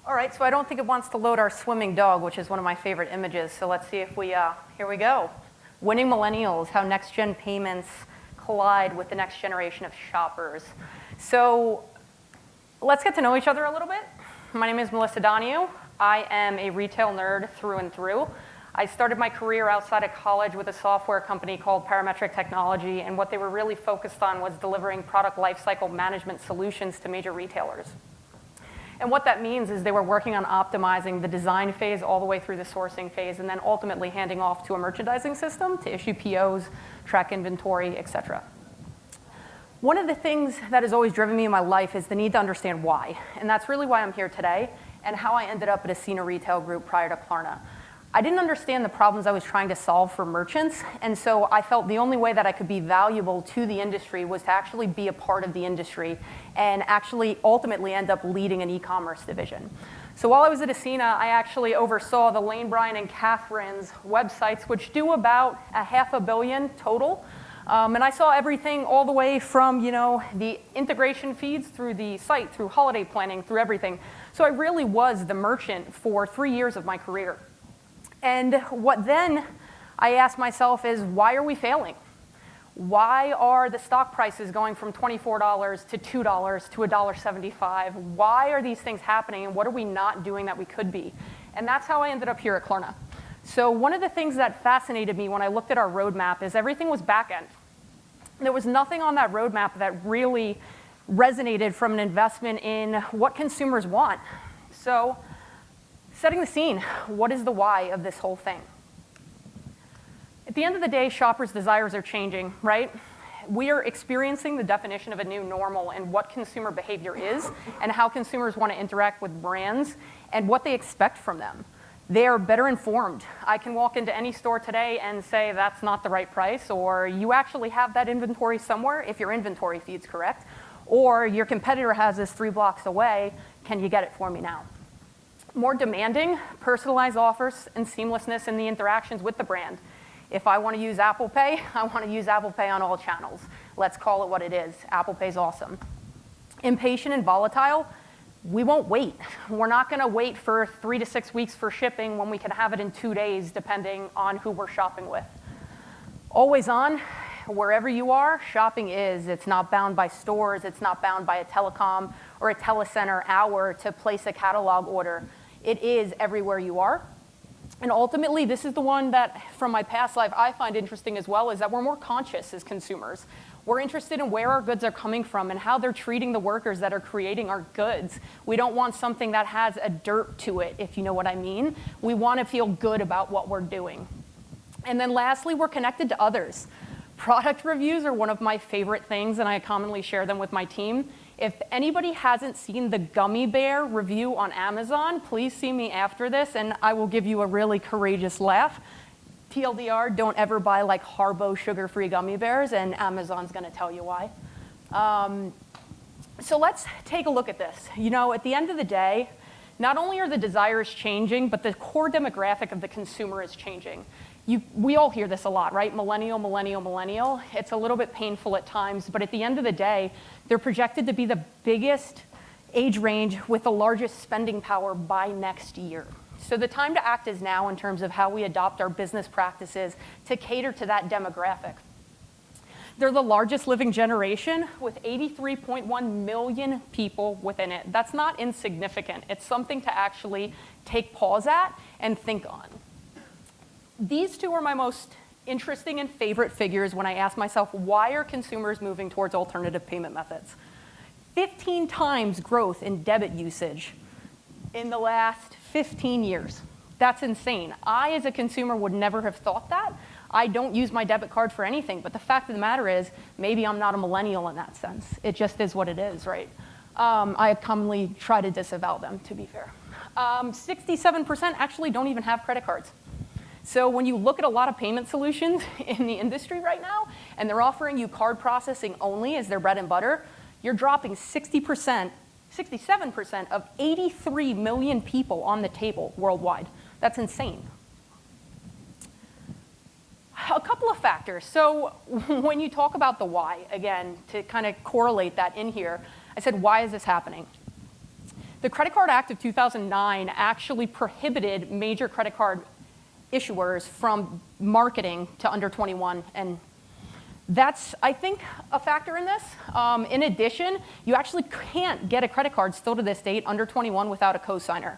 All right, so I don't think it wants to load our swimming dog, which is one of my favorite images. So let's see if we, here we go. Winning Millennials, how next-gen payments collide with the next generation of shoppers. So let's get to know each other a little bit. My name is Melissa Donahue. I am a retail nerd through and through. I started my career outside of college with a software company called Parametric Technology, and what they were really focused on was delivering product lifecycle management solutions to major retailers. And what that means is they were working on optimizing the design phase all the way through the sourcing phase, and then ultimately handing off to a merchandising system to issue POs, track inventory, et cetera. One of the things that has always driven me in my life is the need to understand why. And that's really why I'm here today, and how I ended up at a Cena Retail Group prior to Clara. I didn't understand the problems I was trying to solve for merchants, and so I felt the only way that I could be valuable to the industry was to actually be a part of the industry and actually ultimately end up leading an e-commerce division. So while I was at Ascena, I actually oversaw the Lane Bryant and Catherine's websites, which do about $500 million total. And I saw everything all the way from, the integration feeds through the site, through holiday planning, through everything. So I really was the merchant for 3 years of my career. And what then I asked myself is, why are we failing? Why are the stock prices going from $24 to $2 to $1.75? Why are these things happening, and what are we not doing that we could be? And that's how I ended up here at Clara. So one of the things that fascinated me when I looked at our roadmap is everything was back-end. There was nothing on that roadmap that really resonated from an investment in what consumers want. So setting the scene, what is the why of this whole thing? At the end of the day, shoppers' desires are changing, right? We are experiencing the definition of a new normal and what consumer behavior is and how consumers want to interact with brands and what they expect from them. They are better informed. I can walk into any store today and say that's not the right price, or you actually have that inventory somewhere if your inventory feed's correct, or your competitor has this 3 blocks away, can you get it for me now? More demanding, personalized offers, and seamlessness in the interactions with the brand. If I want to use Apple Pay, I want to use Apple Pay on all channels. Let's call it what it is. Apple Pay's awesome. Impatient and volatile, we won't wait. We're not going to wait for 3 to 6 weeks for shipping when we can have it in 2 days, depending on who we're shopping with. Always on, wherever you are, shopping is. It's not bound by stores. It's not bound by a telecom or a telecenter hour to place a catalog order. It is everywhere you are. And ultimately, this is the one that, from my past life, I find interesting as well, is that we're more conscious as consumers. We're interested in where our goods are coming from and how they're treating the workers that are creating our goods. We don't want something that has a dirt to it, if you know what I mean. We want to feel good about what we're doing. And then lastly, we're connected to others. Product reviews are one of my favorite things, and I commonly share them with my team. If anybody hasn't seen the gummy bear review on Amazon, please see me after this, and I will give you a really courageous laugh. TLDR, don't ever buy like Haribo sugar-free gummy bears, and Amazon's going to tell you why. So let's take a look at this. At the end of the day, not only are the desires changing, but the core demographic of the consumer is changing. We all hear this a lot, right? Millennial, millennial, millennial. It's a little bit painful at times, but at the end of the day, they're projected to be the biggest age range with the largest spending power by next year. So the time to act is now in terms of how we adopt our business practices to cater to that demographic. They're the largest living generation with 83.1 million people within it. That's not insignificant. It's something to actually take pause at and think on. These two are my most interesting and favorite figures when I ask myself, why are consumers moving towards alternative payment methods? 15 times growth in debit usage in the last 15 years. That's insane. I, as a consumer, would never have thought that. I don't use my debit card for anything, but the fact of the matter is, maybe I'm not a millennial in that sense. It just is what it is, right? I commonly try to disavow them, to be fair. 67% actually don't even have credit cards. So when you look at a lot of payment solutions in the industry right now, and they're offering you card processing only as their bread and butter, you're dropping 67% of 83 million people on the table worldwide. That's insane. A couple of factors. So when you talk about the why, again, to kind of correlate that in here, I said, why is this happening? The Credit Card Act of 2009 actually prohibited major credit card issuers from marketing to under 21, and that's, I think, a factor in this. In addition, you actually can't get a credit card still to this date under 21 without a cosigner.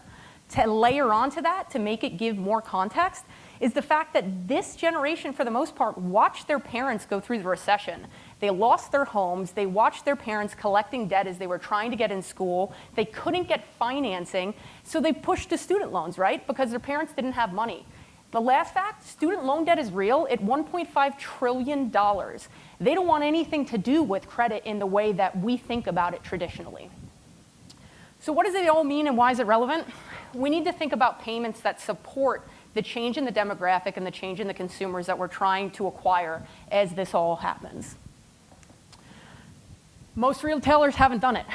To layer onto that, to make it give more context, is the fact that this generation, for the most part, watched their parents go through the recession. They lost their homes. They watched their parents collecting debt as they were trying to get in school. They couldn't get financing, so they pushed to student loans, right? Because their parents didn't have money. The last fact, student loan debt is real at $1.5 trillion. They don't want anything to do with credit in the way that we think about it traditionally. So what does it all mean and why is it relevant? We need to think about payments that support the change in the demographic and the change in the consumers that we're trying to acquire as this all happens. Most retailers haven't done it.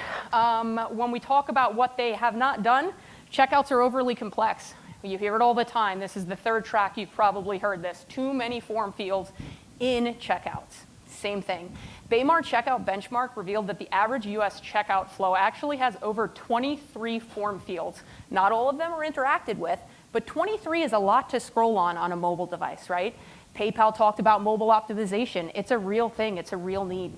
When we talk about what they have not done, checkouts are overly complex. You hear it all the time. This is the third track. You've probably heard this. Too many form fields in checkouts. Same thing. Baymar Checkout Benchmark revealed that the average US checkout flow actually has over 23 form fields. Not all of them are interacted with, but 23 is a lot to scroll on a mobile device, right? PayPal talked about mobile optimization. It's a real thing. It's a real need.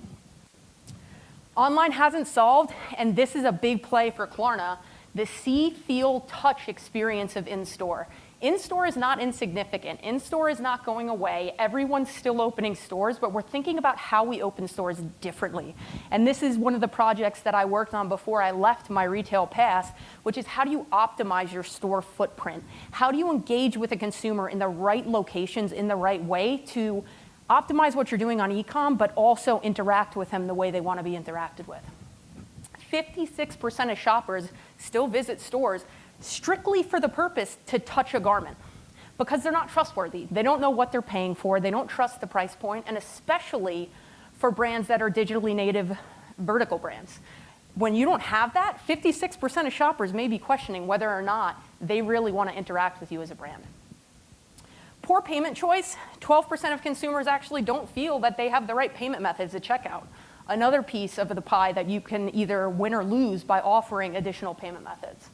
Online hasn't solved, and this is a big play for Klarna, the see, feel, touch experience of in-store. In-store is not insignificant. In-store is not going away. Everyone's still opening stores, but we're thinking about how we open stores differently. And this is one of the projects that I worked on before I left my retail past, which is how do you optimize your store footprint? How do you engage with a consumer in the right locations in the right way to optimize what you're doing on e-com, but also interact with them the way they want to be interacted with? 56% of shoppers still visit stores strictly for the purpose to touch a garment because they're not trustworthy. They don't know what they're paying for. They don't trust the price point, and especially for brands that are digitally native vertical brands. When you don't have that, 56% of shoppers may be questioning whether or not they really want to interact with you as a brand. Poor payment choice, 12% of consumers actually don't feel that they have the right payment methods at checkout. Another piece of the pie that you can either win or lose by offering additional payment methods.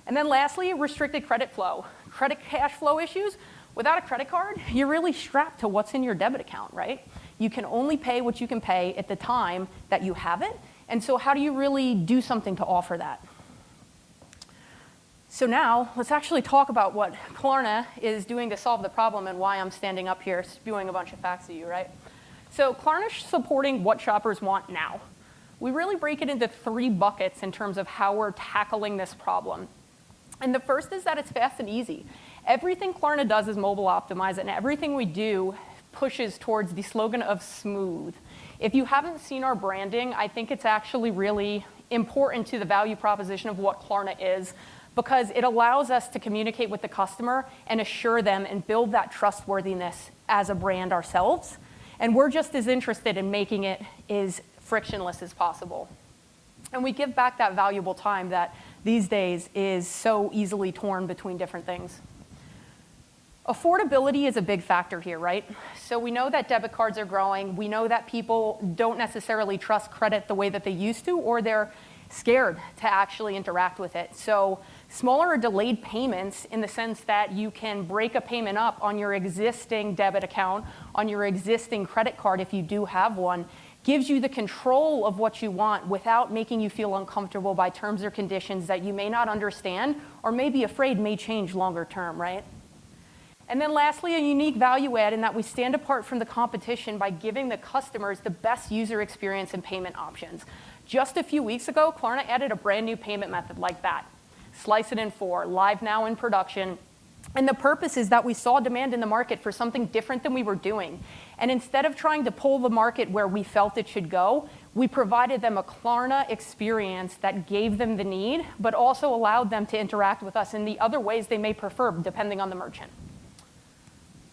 And then lastly, restricted credit flow. Credit cash flow issues. Without a credit card, you're really strapped to what's in your debit account, right? You can only pay what you can pay at the time that you have it. And so how do you really do something to offer that? So now, let's actually talk about what Klarna is doing to solve the problem and why I'm standing up here spewing a bunch of facts at you, right? So Klarna's supporting what shoppers want now. We really break it into 3 buckets in terms of how we're tackling this problem. And the first is that it's fast and easy. Everything Klarna does is mobile optimized, and everything we do pushes towards the slogan of smooth. If you haven't seen our branding, I think it's actually really important to the value proposition of what Klarna is, because it allows us to communicate with the customer and assure them and build that trustworthiness as a brand ourselves. And we're just as interested in making it as frictionless as possible. And we give back that valuable time that these days is so easily torn between different things. Affordability is a big factor here, right? So we know that debit cards are growing. We know that people don't necessarily trust credit the way that they used to, or they're scared to actually interact with it. So smaller or delayed payments, in the sense that you can break a payment up on your existing debit account, on your existing credit card if you do have one, gives you the control of what you want without making you feel uncomfortable by terms or conditions that you may not understand or may be afraid may change longer term, right? And then lastly, a unique value add in that we stand apart from the competition by giving the customers the best user experience and payment options. Just a few weeks ago, Klarna added a brand new payment method like that. Slice it in 4, live now in production. And the purpose is that we saw demand in the market for something different than we were doing. And instead of trying to pull the market where we felt it should go, we provided them a Klarna experience that gave them the need, but also allowed them to interact with us in the other ways they may prefer, depending on the merchant.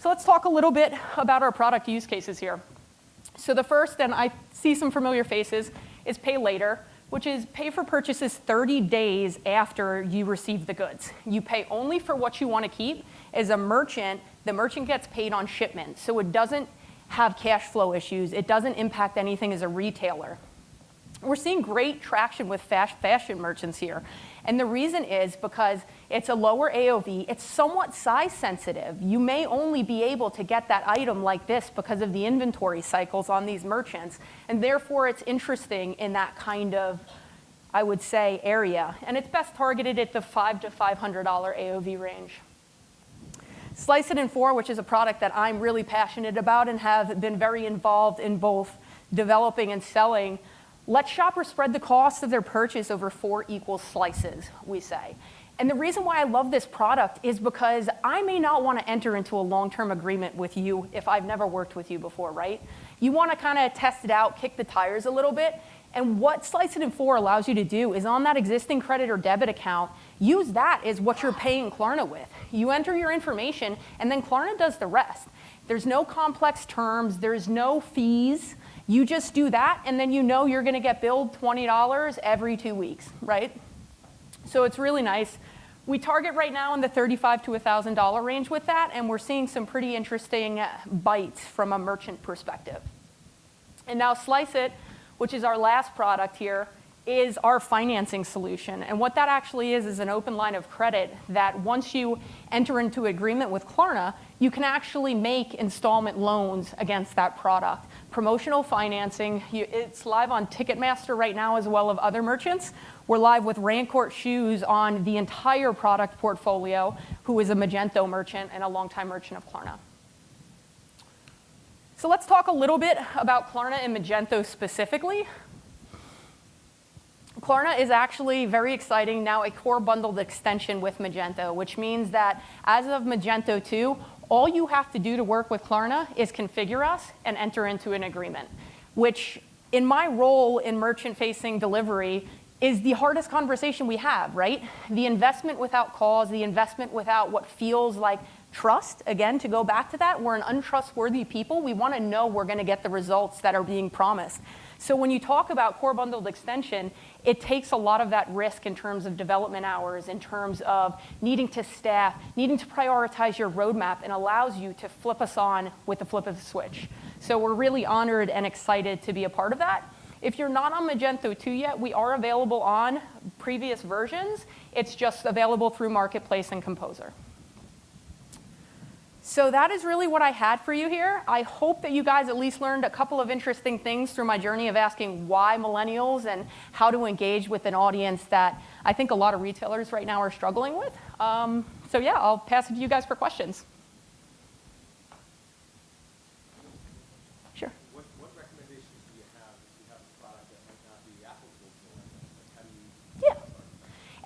So let's talk a little bit about our product use cases here. So the first, and I see some familiar faces, is pay later, which is pay for purchases 30 days after you receive the goods. You pay only for what you want to keep. As a merchant, the merchant gets paid on shipment, so it doesn't have cash flow issues. It doesn't impact anything as a retailer. We're seeing great traction with fast fashion merchants here. And the reason is because it's a lower AOV, it's somewhat size sensitive. You may only be able to get that item like this because of the inventory cycles on these merchants, and therefore it's interesting in that kind of, I would say, area. And it's best targeted at the $500 to $500 AOV range. Slice It in 4, which is a product that I'm really passionate about and have been very involved in both developing and selling, let shoppers spread the cost of their purchase over 4 equal slices, we say. And the reason why I love this product is because I may not want to enter into a long-term agreement with you if I've never worked with you before, right? You want to kind of test it out, kick the tires a little bit. And what Slice It in 4 allows you to do is on that existing credit or debit account, use that as what you're paying Klarna with. You enter your information, and then Klarna does the rest. There's no complex terms. There's no fees. You just do that, and then you know you're going to get billed $20 every 2 weeks, right? So it's really nice. We target right now in the $35 to $1,000 range with that, and we're seeing some pretty interesting bites from a merchant perspective. And now Slice It, which is our last product here, is our financing solution. And what that actually is an open line of credit that once you enter into agreement with Klarna, you can actually make installment loans against that product. Promotional financing, it's live on Ticketmaster right now as well as other merchants. We're live with Rancourt Shoes on the entire product portfolio, who is a Magento merchant and a longtime merchant of Klarna. So let's talk a little bit about Klarna and Magento specifically. Klarna is actually very exciting now, a core bundled extension with Magento, which means that as of Magento 2, all you have to do to work with Klarna is configure us and enter into an agreement, which in my role in merchant-facing delivery is the hardest conversation we have, right? The investment without cause, the investment without what feels like trust. Again, to go back to that, we're an untrustworthy people. We want to know we're going to get the results that are being promised. So when you talk about core bundled extension, it takes a lot of that risk in terms of development hours, in terms of needing to staff, needing to prioritize your roadmap, and allows you to flip us on with the flip of the switch. So we're really honored and excited to be a part of that. If you're not on Magento 2 yet, we are available on previous versions. It's just available through Marketplace and Composer. So that is really what I had for you here. I hope that you guys at least learned a couple of interesting things through my journey of asking why millennials and how to engage with an audience that I think a lot of retailers right now are struggling with. So yeah, I'll pass it to you guys for questions. Sure. What recommendations do you have if you have a product that might not be applicable to millennials? Like how do you Yeah.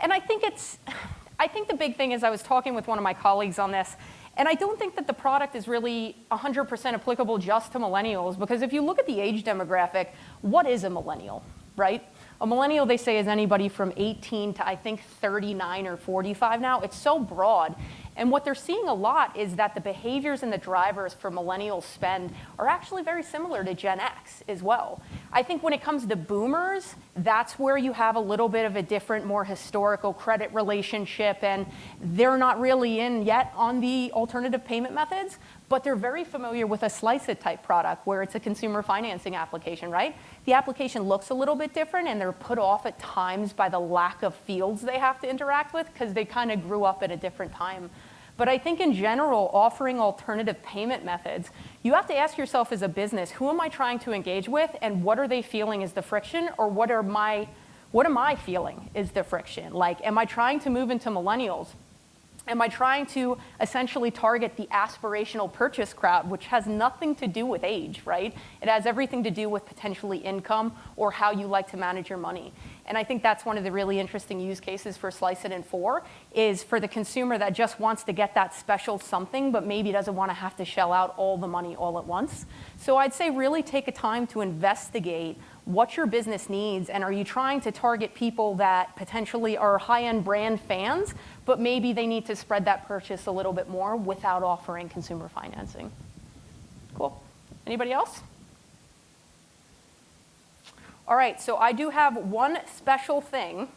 And I think the big thing is I was talking with one of my colleagues on this, and I don't think that the product is really 100% applicable just to millennials, because if you look at the age demographic, what is a millennial, right? A millennial, they say, is anybody from 18 to, I think, 39 or 45 now. It's so broad. And what they're seeing a lot is that the behaviors and the drivers for millennial spend are actually very similar to Gen X as well. I think when it comes to boomers, that's where you have a little bit of a different, more historical credit relationship, and they're not really in yet on the alternative payment methods, but they're very familiar with a Slice It type product where it's a consumer financing application, right? The application looks a little bit different, and they're put off at times by the lack of fields they have to interact with because they kind of grew up at a different time. But I think in general, offering alternative payment methods, you have to ask yourself as a business, who am I trying to engage with, and what are they feeling is the friction, or what am I feeling is the friction? Like, am I trying to move into millennials? Am I trying to essentially target the aspirational purchase crowd, which has nothing to do with age, right? It has everything to do with potentially income or how you like to manage your money. And I think that's one of the really interesting use cases for Slice It in 4, is for the consumer that just wants to get that special something, but maybe doesn't want to have to shell out all the money all at once. So I'd say really take a time to investigate what your business needs, and are you trying to target people that potentially are high-end brand fans, but maybe they need to spread that purchase a little bit more without offering consumer financing. Cool. Anybody else? All right, so I do have one special thing,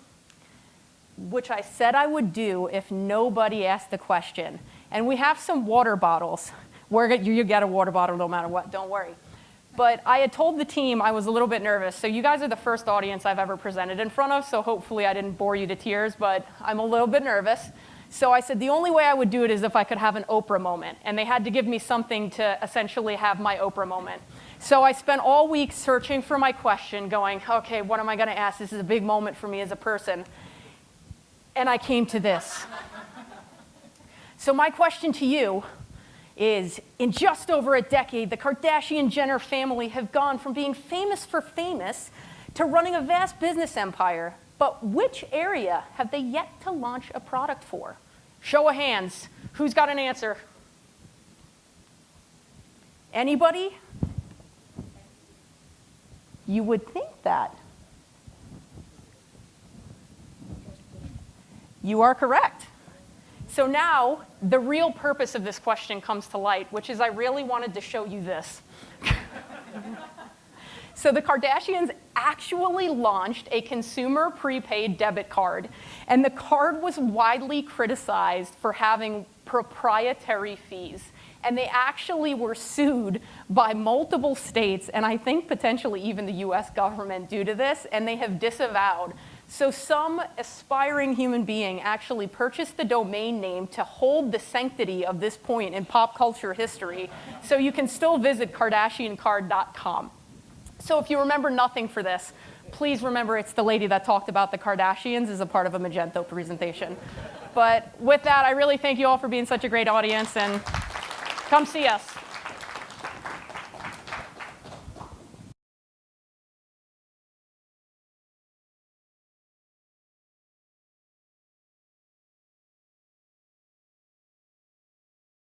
which I said I would do if nobody asked the question. And we have some water bottles. You get a water bottle no matter what, don't worry. But I had told the team I was a little bit nervous. So you guys are the first audience I've ever presented in front of, so hopefully I didn't bore you to tears, but I'm a little bit nervous. So I said the only way I would do it is if I could have an Oprah moment. And they had to give me something to essentially have my Oprah moment. So I spent all week searching for my question, going, okay, what am I going to ask? This is a big moment for me as a person. And I came to this. So my question to you is, in just over a decade, the Kardashian-Jenner family have gone from being famous for famous to running a vast business empire. But which area have they yet to launch a product for? Show of hands. Who's got an answer? Anybody? You would think that. You are correct. So now, the real purpose of this question comes to light, which is I really wanted to show you this. So the Kardashians actually launched a consumer prepaid debit card, and the card was widely criticized for having proprietary fees. And they actually were sued by multiple states, and I think potentially even the US government due to this, and they have disavowed. So some aspiring human being actually purchased the domain name to hold the sanctity of this point in pop culture history, so you can still visit KardashianCard.com. So if you remember nothing for this, please remember it's the lady that talked about the Kardashians as a part of a Magento presentation. But with that, I really thank you all for being such a great audience, and come see us.